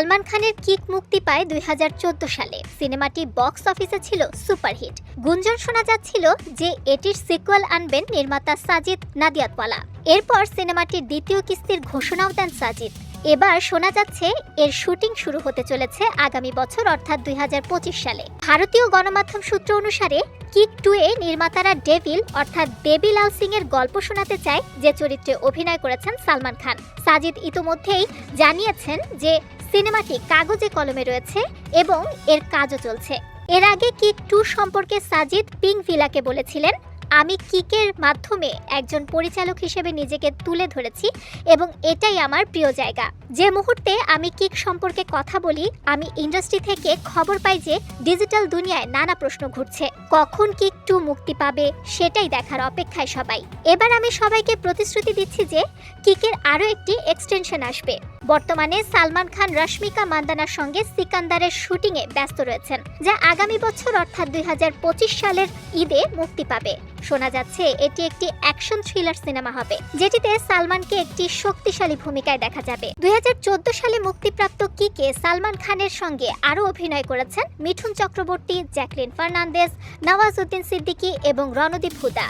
সালমান খানের কিক মুক্তি পায় 2014 সালে। সিনেমাটি বক্স অফিসে ছিল সুপারহিট। গুঞ্জন শোনা যাচ্ছিল যে এটির সিকুয়েল আনবেন নির্মাতা সাজিদ নাদিয়াদওয়ালা। এরপর সিনেমাটির দ্বিতীয় কিস্তির ঘোষণাও দেন সাজিদ। এবার শোনা যাচ্ছে এর শুটিং শুরু হতে চলেছে আগামী বছর অর্থাৎ 2025 সালে। ভারতীয় গণমাধ্যম সূত্র অনুসারে কিক 2 এ নির্মাতারা ডেভিল অর্থাৎ দেবিলাল সিং এর গল্প শোনাতে চায়, যে চরিত্রে অভিনয় করেছেন সালমান খান। সাজিদ ইতোমধ্যেই জানিয়েছেন যে সিনেমাটি কাগজে কলমে রয়েছে এবং এর কাজও চলছে। এর আগে কিক 2 সম্পর্কে সাজিদ পিঙ্ক ভিলাকে বলেছিলেন, আমি কিকের মাধ্যমে একজন পরিচালক হিসেবে নিজেকে তুলে ধরেছি এবং এটাই আমার প্রিয় জায়গা। যে মুহূর্তে আমি কিক সম্পর্কে কথা বলি, আমি ইন্ডাস্ট্রি থেকে খবর পাই যে ডিজিটাল দুনিয়ায় নানা প্রশ্ন ঘুরছে। কখন কিক 2 মুক্তি পাবে সেটাই দেখার অপেক্ষায় সবাই। এবার আমি সবাইকে প্রতিশ্রুতি দিচ্ছি যে কিকের আরও একটি এক্সটেনশন আসবে। বর্তমানে সালমান খান রশ্মিকা মান্দানার সঙ্গে সিকান্দারের শুটিংয়ে ব্যস্ত রয়েছেন, যা আগামী বছর অর্থাৎ 2025 সালের ঈদে মুক্তি পাবে। শোনা যাচ্ছে এটি একটি অ্যাকশন থ্রিলার সিনেমা হবে, যেটিতে সালমানকে একটি শক্তিশালী ভূমিকায় দেখা যাবে। 2014 সালে মুক্তিপ্রাপ্ত কিকে সালমান খানের সঙ্গে আরও অভিনয় করেছেন মিঠুন চক্রবর্তী, জ্যাকলিন ফার্নান্দেজ, নওয়াজউদ্দিন সিদ্দিকী এবং রণদীপ হুদা।